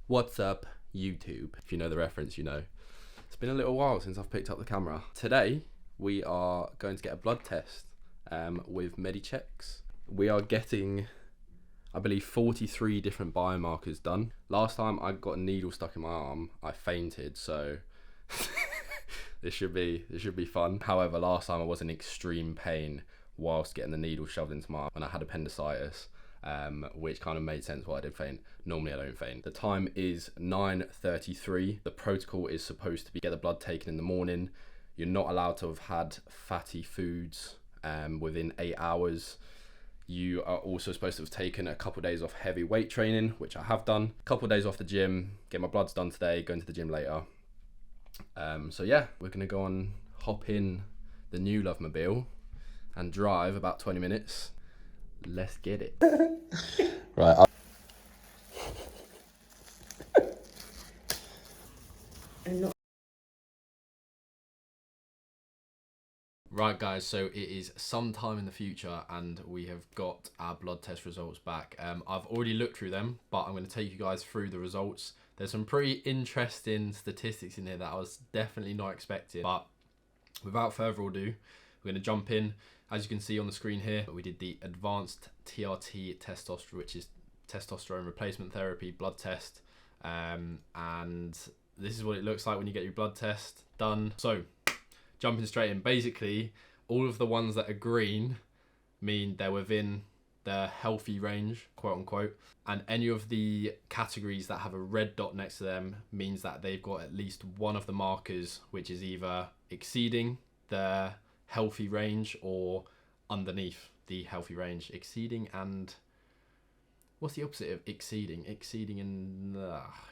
What's up, YouTube? If you know the reference, you know. It's been a little while since I've picked up the camera. Today, we are going to get a blood test with Medichecks. We are getting, I believe, 43 different biomarkers done. Last time I got a needle stuck in my arm, I fainted, so this should be fun. However, last time I was in extreme pain whilst getting the needle shoved into my arm when I had appendicitis. Which kind of made sense why I did faint. Normally I don't faint. The time is 9:33. The protocol is supposed to be get the blood taken in the morning. You're not allowed to have had fatty foods within 8 hours. You are also supposed to have taken a couple of days off heavy weight training, which I have done. A couple of days off the gym, get my bloods done today, going to the gym later. So yeah, we're gonna go on, hop in the new Lovemobile and drive about 20 minutes. Let's get it. Right. Right guys, so it is sometime in the future and we have got our blood test results back. I've already looked through them, but I'm going to take you guys through the results. There's some pretty interesting statistics in here that I was definitely not expecting, but without further ado, we're going to jump in. As you can see on the screen here, we did the advanced TRT testosterone, which is testosterone replacement therapy blood test. And this is what it looks like when you get your blood test done. So jumping straight in, basically all of the ones that are green mean they're within the healthy range, quote unquote. And any of the categories that have a red dot next to them means that they've got at least one of the markers, which is either exceeding the healthy range or underneath the healthy range. Exceeding and what's the opposite of exceeding? Exceeding and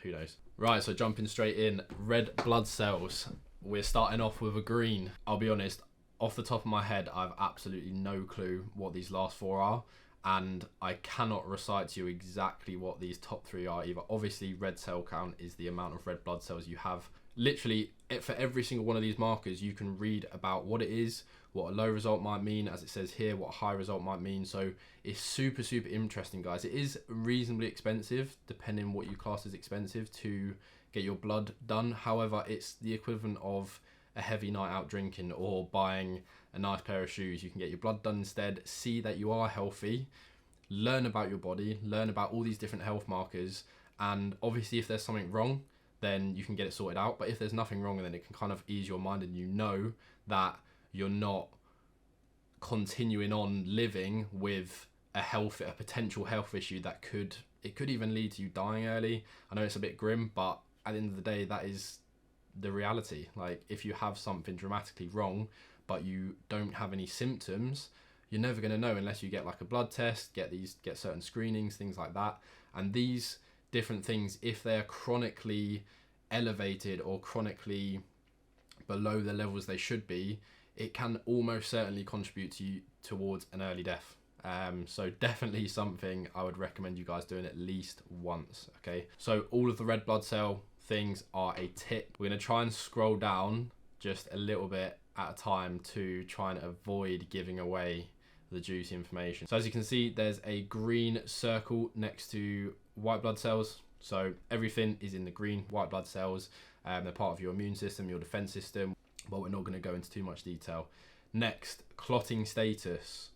who knows. Right, so jumping straight in, red blood cells. We're starting off with a green. I'll be honest, off the top of my head, I've absolutely no clue what these last four are, and I cannot recite to you exactly what these top three are either. Obviously, red cell count is the amount of red blood cells you have. Literally, for every single one of these markers, you can read about what it is, what a low result might mean, as it says here, what a high result might mean. So it's super, super interesting, guys. It is reasonably expensive, depending on what you class as expensive, to get your blood done. However, it's the equivalent of a heavy night out drinking or buying a nice pair of shoes. You can get your blood done instead, see that you are healthy, learn about your body, learn about all these different health markers, and obviously if there's something wrong, then you can get it sorted out. But if there's nothing wrong, then it can kind of ease your mind and you know that you're not continuing on living with a potential health issue that could even lead to you dying early. I know it's a bit grim, but at the end of the day, that is the reality. Like, if you have something dramatically wrong, but you don't have any symptoms, you're never going to know unless you get like a blood test, get certain screenings, things like that. And these different things, if they're chronically elevated or chronically below the levels they should be, it can almost certainly contribute towards an early death. So definitely something I would recommend you guys doing at least once. Okay, so all of the red blood cell things are a tick. We're going to try and scroll down just a little bit at a time to try and avoid giving away the juicy information. So as you can see, there's a green circle next to white blood cells. So everything is in the green. White blood cells, they're part of your immune system, your defense system, but we're not going to go into too much detail. Next, clotting status.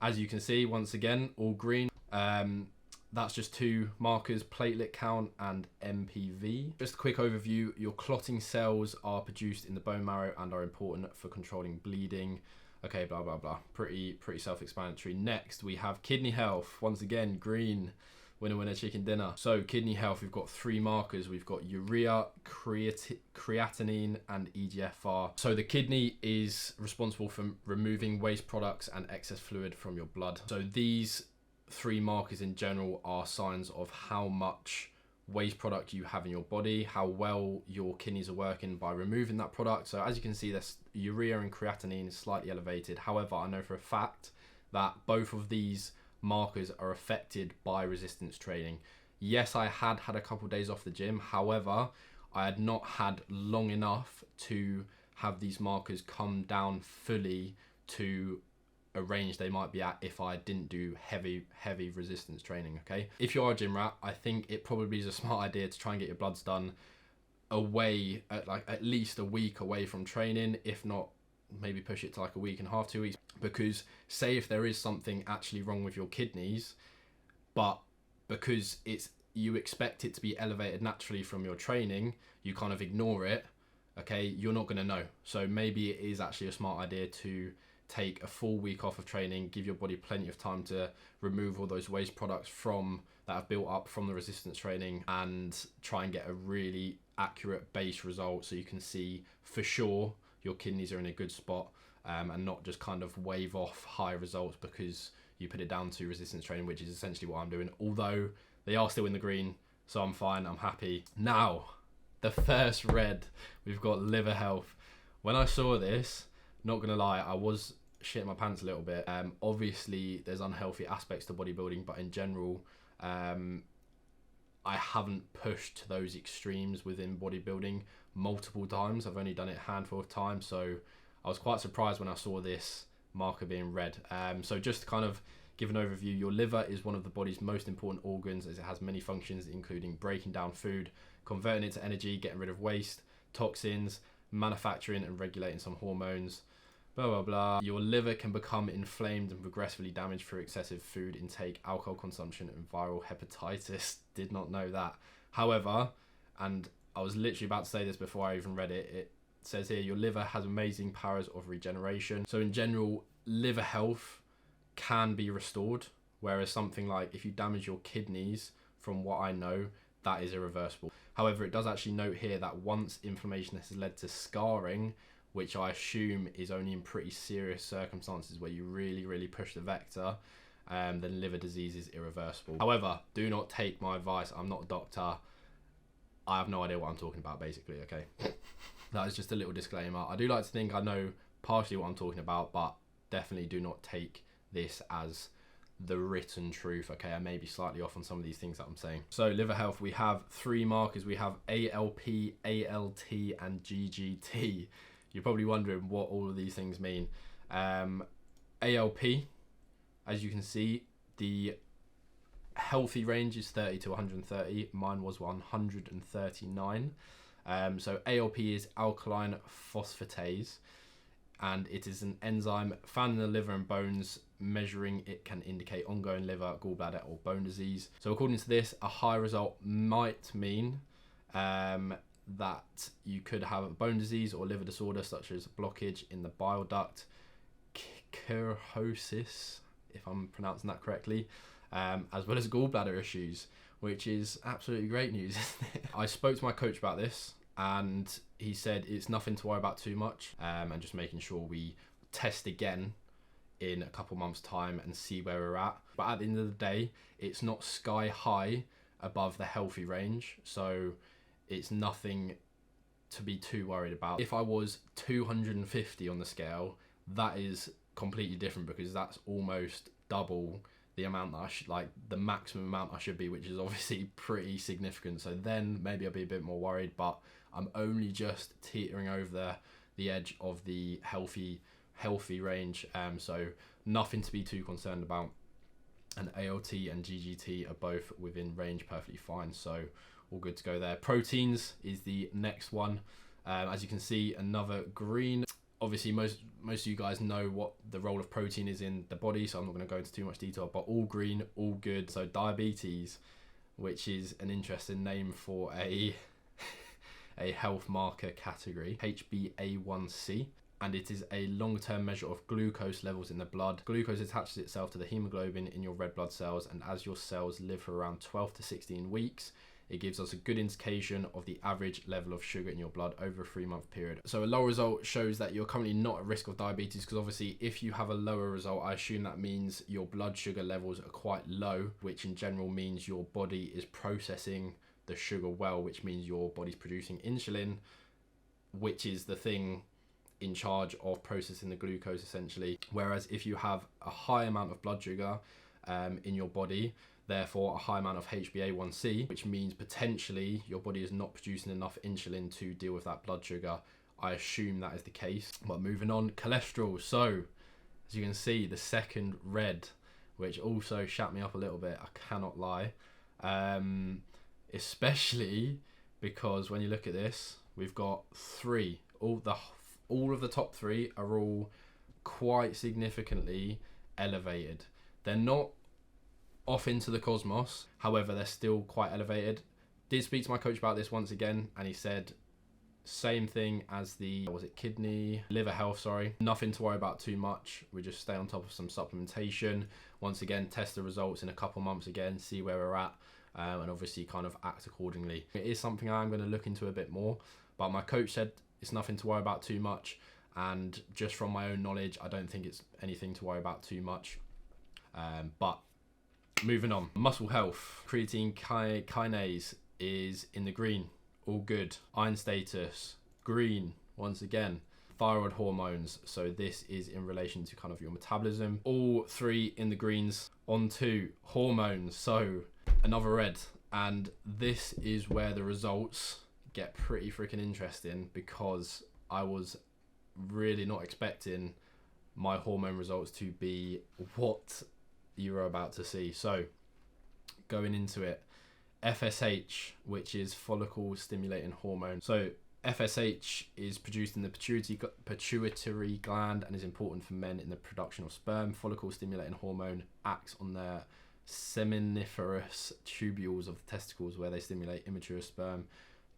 As you can see, once again, all green. That's just two markers, platelet count and MPV. Just a quick overview, your clotting cells are produced in the bone marrow and are important for controlling bleeding. Okay, blah, blah, blah. Pretty self-explanatory. Next, we have kidney health. Once again, green. Winner, winner, chicken dinner. So kidney health, we've got three markers. We've got urea, creatinine, and EGFR. So the kidney is responsible for removing waste products and excess fluid from your blood. So these three markers in general are signs of how much waste product you have in your body, how well your kidneys are working by removing that product. So as you can see, this urea and creatinine is slightly elevated. However, I know for a fact that both of these markers are affected by resistance training. Yes, I had a couple of days off the gym. However, I had not had long enough to have these markers come down fully to a range they might be at if I didn't do heavy resistance training. Okay, if you are a gym rat, I think it probably is a smart idea to try and get your bloods done away at least a week away from training, if not maybe push it to like a week and a half, 2 weeks, because say if there is something actually wrong with your kidneys, but because you expect it to be elevated naturally from your training, you kind of ignore it, okay, you're not going to know. So maybe it is actually a smart idea to take a full week off of training, give your body plenty of time to remove all those waste products that have built up from the resistance training, and try and get a really accurate base result so you can see for sure your kidneys are in a good spot, and not just kind of wave off high results because you put it down to resistance training, which is essentially what I'm doing, although they are still in the green, so I'm fine, I'm happy. Now, the first red, we've got liver health. When I saw this, not gonna lie, I was shitting my pants a little bit. Obviously, there's unhealthy aspects to bodybuilding, but in general, I haven't pushed those extremes within bodybuilding multiple times. I've only done it a handful of times, so I was quite surprised when I saw this marker being red. So just to kind of give an overview, your liver is one of the body's most important organs, as it has many functions, including breaking down food, converting it to energy, getting rid of waste, toxins, manufacturing and regulating some hormones, blah blah blah. Your liver can become inflamed and progressively damaged through excessive food intake, alcohol consumption and viral hepatitis. Did not know that. However, and I was literally about to say this before I even read it, it says here your liver has amazing powers of regeneration. So in general, liver health can be restored, whereas something like if you damage your kidneys, from what I know, that is irreversible. However, it does actually note here that once inflammation has led to scarring, which I assume is only in pretty serious circumstances where you really push the vector, then liver disease is irreversible. However, do not take my advice. I'm not a doctor. I have no idea what I'm talking about, basically, okay? That is just a little disclaimer. I do like to think I know partially what I'm talking about, but definitely do not take this as the written truth, okay? I may be slightly off on some of these things that I'm saying. So liver health, we have 3 markers. We have ALP, ALT and GGT. You're probably wondering what all of these things mean. ALP, as you can see, the healthy range is 30 to 130. Mine was 139. So ALP is alkaline phosphatase, and it is an enzyme found in the liver and bones. Measuring it can indicate ongoing liver, gallbladder or bone disease. So according to this, a high result might mean that you could have a bone disease or liver disorder such as blockage in the bile duct, cirrhosis, if I'm pronouncing that correctly, as well as gallbladder issues, which is absolutely great news, isn't it? I spoke to my coach about this and he said it's nothing to worry about too much, and just making sure we test again in a couple months time and see where we're at. But at the end of the day, it's not sky high above the healthy range, so it's nothing to be too worried about. If I was 250 on the scale, that is completely different, because that's almost double the amount that I should, like the maximum amount I should be, which is obviously pretty significant. So then maybe I'll be a bit more worried, but I'm only just teetering over the edge of the healthy range, so nothing to be too concerned about. And ALT and GGT are both within range, perfectly fine, so all good to go there. Proteins is the next one. As you can see, another green. Obviously most of you guys know what the role of protein is in the body, so I'm not going to go into too much detail, but all green, all good. So diabetes, which is an interesting name for a health marker category, HbA1c, and it is a long-term measure of glucose levels in the blood. Glucose attaches itself to the hemoglobin in your red blood cells, and as your cells live for around 12 to 16 weeks, it gives us a good indication of the average level of sugar in your blood over a 3-month period. So a low result shows that you're currently not at risk of diabetes, because obviously if you have a lower result, I assume that means your blood sugar levels are quite low, which in general means your body is processing the sugar well, which means your body's producing insulin, which is the thing in charge of processing the glucose essentially. Whereas if you have a high amount of blood sugar in your body, therefore a high amount of HbA1c, which means potentially your body is not producing enough insulin to deal with that blood sugar. I assume that is the case. But moving on, cholesterol. So as you can see, the second red, which also shat me up a little bit, I cannot lie. Especially because when you look at this, we've got three. All of the top three are all quite significantly elevated. They're not off into the cosmos, however, they're still quite elevated. Did speak to my coach about this once again, and he said same thing as the liver health, sorry. Nothing to worry about too much. We just stay on top of some supplementation. Once again, test the results in a couple months again, see where we're at, and obviously kind of act accordingly. It is something I'm going to look into a bit more, but my coach said it's nothing to worry about too much, and just from my own knowledge, I don't think it's anything to worry about too much. But moving on, muscle health, creatine kinase is in the green, all good. Iron status, green, once again. Thyroid hormones, so this is in relation to kind of your metabolism. All three in the greens. On to hormones, so another red. And this is where the results get pretty freaking interesting, because I was really not expecting my hormone results to be what you were about to see. So going into it, FSH, which is follicle stimulating hormone. So FSH is produced in the pituitary gland and is important for men in the production of sperm. Follicle stimulating hormone acts on the seminiferous tubules of the testicles, where they stimulate immature sperm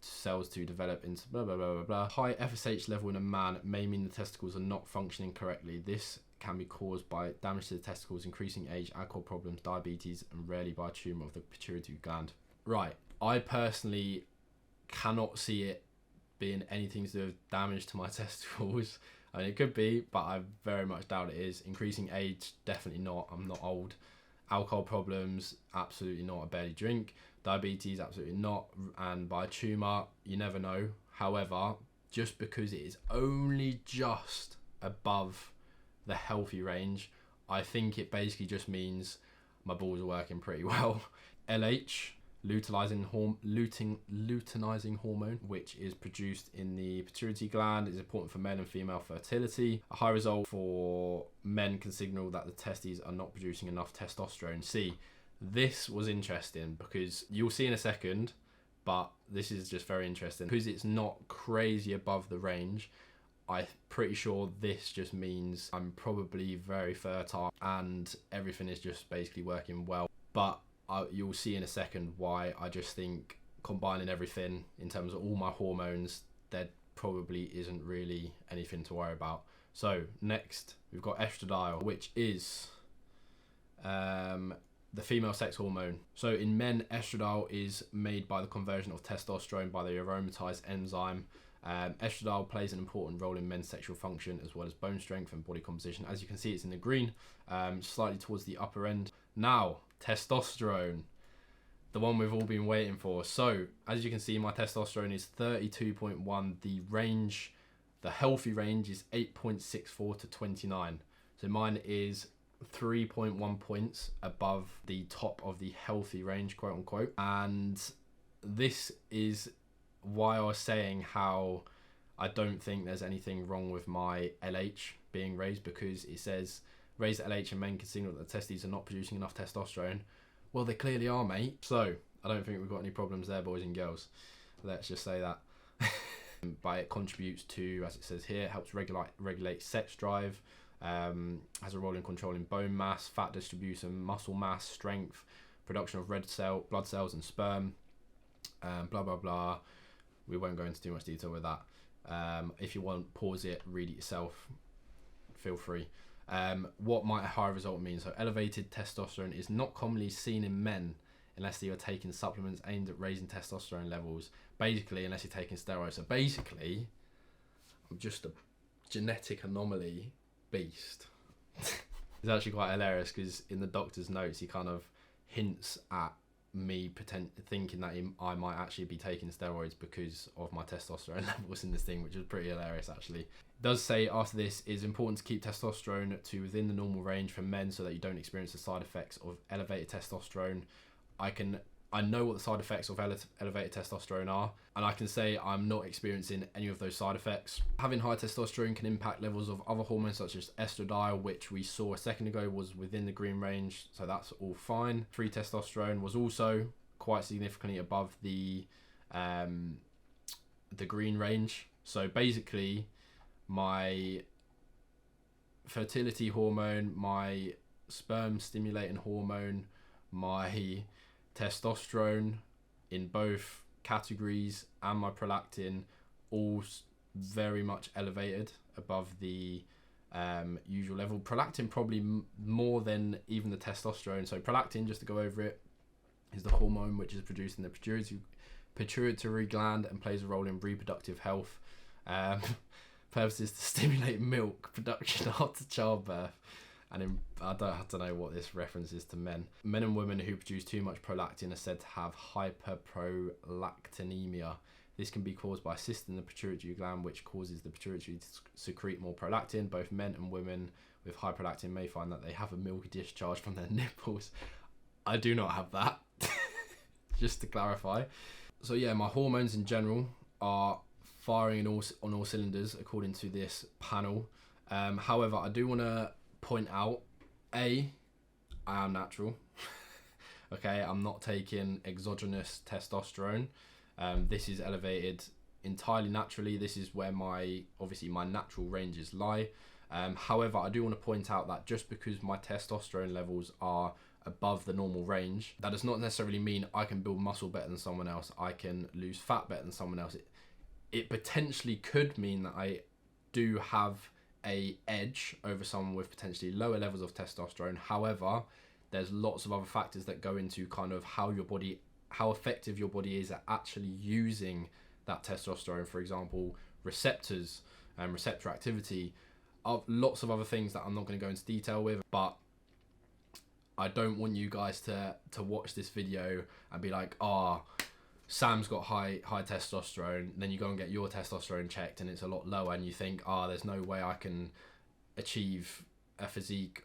cells to develop into blah blah blah blah blah. High FSH level in a man may mean the testicles are not functioning correctly. This can be caused by damage to the testicles, increasing age, alcohol problems, diabetes, and rarely by a tumour of the pituitary gland. Right, I personally cannot see it being anything to do with damage to my testicles. I mean, it could be, but I very much doubt it is. Increasing age, definitely not. I'm not old. Alcohol problems, absolutely not. I barely drink. Diabetes, absolutely not. And by tumour, you never know. However, just because it is only just above the healthy range, I think it basically just means my balls are working pretty well. LH, luteinizing hormone, which is produced in the pituitary gland, is important for male and female fertility. A high result for men can signal that the testes are not producing enough testosterone. See, this was interesting because you'll see in a second, but this is just very interesting because it's not crazy above the range. I'm pretty sure this just means I'm probably very fertile and everything is just basically working well. But you'll see in a second why I just think combining everything in terms of all my hormones, there probably isn't really anything to worry about. So next, we've got estradiol, which is the female sex hormone. So in men, estradiol is made by the conversion of testosterone by the aromatase enzyme. Estradiol plays an important role in men's sexual function as well as bone strength and body composition. As you can see, it's in the green, slightly towards the upper end. Now, testosterone, the one we've all been waiting for. So as you can see, my testosterone is 32.1. The range, the healthy range, is 8.64 to 29. So mine is 3.1 points above the top of the healthy range, quote unquote. And this is why I was saying how I don't think there's anything wrong with my LH being raised, because it says raised LH in men can signal that the testes are not producing enough testosterone. Well, they clearly are, mate. So I don't think we've got any problems there, boys and girls. Let's just say that. But it contributes to, as it says here, helps regulate sex drive, has a role in controlling bone mass, fat distribution, muscle mass, strength, production of blood cells and sperm, blah blah blah. We won't go into too much detail with that. If you want, pause it, read it yourself, feel free. What might a high result mean? So elevated testosterone is not commonly seen in men unless they are taking supplements aimed at raising testosterone levels, basically unless you're taking steroids. So basically, I'm just a genetic anomaly beast. It's actually quite hilarious because in the doctor's notes he kind of hints at me thinking that I might actually be taking steroids because of my testosterone levels in this thing, which is pretty hilarious actually. It does say after this, it is important to keep testosterone to within the normal range for men so that you don't experience the side effects of elevated testosterone. I can I know what the side effects of elevated testosterone are, and I can say I'm not experiencing any of those side effects. Having high testosterone can impact levels of other hormones such as estradiol, which we saw a second ago was within the green range, so that's all fine. Free testosterone was also quite significantly above the green range. So basically, my fertility hormone, my sperm stimulating hormone, my testosterone in both categories, and my prolactin all very much elevated above the usual level. Prolactin probably more than even the testosterone. So prolactin, just to go over it, is the hormone which is produced in the pituitary gland and plays a role in reproductive health. Purposes to stimulate milk production after childbirth. And I don't know what this reference is to men. Men and women who produce too much prolactin are said to have hyperprolactinemia. This can be caused by a cyst in the pituitary gland, which causes the pituitary to secrete more prolactin. Both men and women with high prolactin may find that they have a milky discharge from their nipples. I do not have that, just to clarify. So yeah, my hormones in general are firing on all cylinders according to this panel. However, I do want to point out, I am natural. Okay, I'm not taking exogenous testosterone. This is elevated entirely naturally. This is where obviously my natural ranges lie. However, I do want to point out that just because my testosterone levels are above the normal range, that does not necessarily mean I can build muscle better than someone else. I can lose fat better than someone else. It potentially could mean that I do have a edge over someone with potentially lower levels of testosterone. However, there's lots of other factors that go into kind of how effective your body is at actually using that testosterone. For example, receptors and receptor activity, lots of other things that I'm not going to go into detail with, but I don't want you guys to watch this video and be like, Sam's got high testosterone, then you go and get your testosterone checked and it's a lot lower, and you think, there's no way I can achieve a physique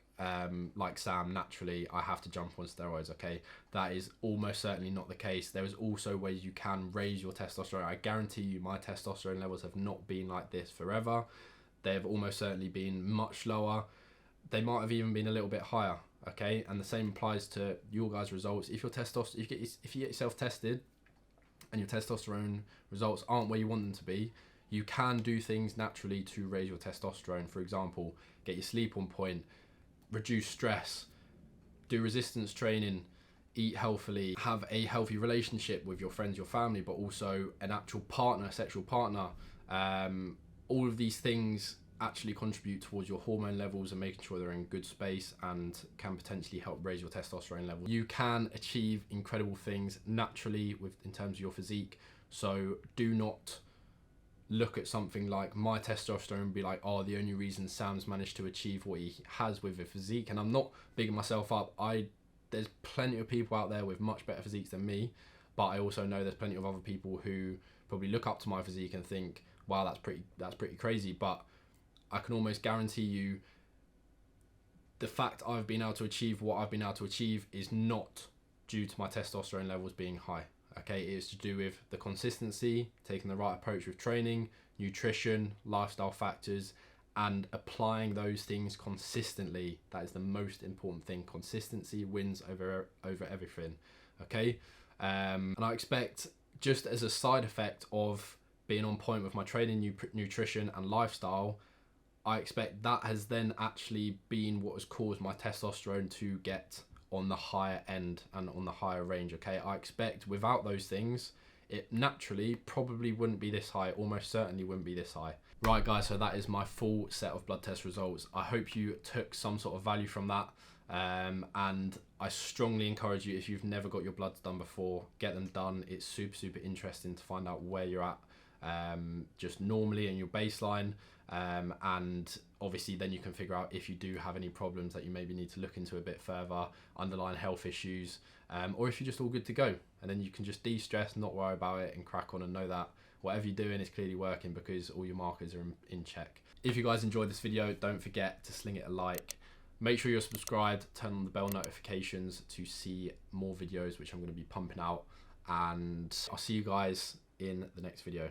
like Sam naturally. I have to jump on steroids. Okay, that is almost certainly not the case. There is also ways you can raise your testosterone. I guarantee you my testosterone levels have not been like this forever. They've almost certainly been much lower. They might have even been a little bit higher. Okay, and the same applies to your guys' results. If you get yourself tested and your testosterone results aren't where you want them to be, you can do things naturally to raise your testosterone. For example, get your sleep on point, reduce stress, do resistance training, eat healthily, have a healthy relationship with your friends, your family, but also an actual partner, sexual partner. All of these things actually contribute towards your hormone levels and making sure they're in good space and can potentially help raise your testosterone level. You can achieve incredible things naturally in terms of your physique. So do not look at something like my testosterone and be like, the only reason Sam's managed to achieve what he has with a physique. And I'm not bigging myself up. There's plenty of people out there with much better physiques than me, but I also know there's plenty of other people who probably look up to my physique and think, wow, that's pretty crazy. But I can almost guarantee you the fact I've been able to achieve what I've been able to achieve is not due to my testosterone levels being high. Okay, it is to do with the consistency, taking the right approach with training, nutrition, lifestyle factors, and applying those things consistently. That is the most important thing. Consistency wins over everything. Okay, and I expect, just as a side effect of being on point with my training, nutrition, and lifestyle, I expect that has then actually been what has caused my testosterone to get on the higher end and on the higher range. Okay, I expect without those things, it naturally probably wouldn't be this high, almost certainly wouldn't be this high. Right guys, so that is my full set of blood test results. I hope you took some sort of value from that, and I strongly encourage you, if you've never got your bloods done before, get them done. It's super interesting to find out where you're at just normally in your baseline, and obviously then you can figure out if you do have any problems that you maybe need to look into a bit further, underlying health issues, or if you're just all good to go, and then you can just de-stress, not worry about it, and crack on and know that whatever you're doing is clearly working because all your markers are in check. If you guys enjoyed this video, don't forget to sling it a like, Make sure you're subscribed, turn on the bell notifications to see more videos, which I'm going to be pumping out. And I'll see you guys in the next video.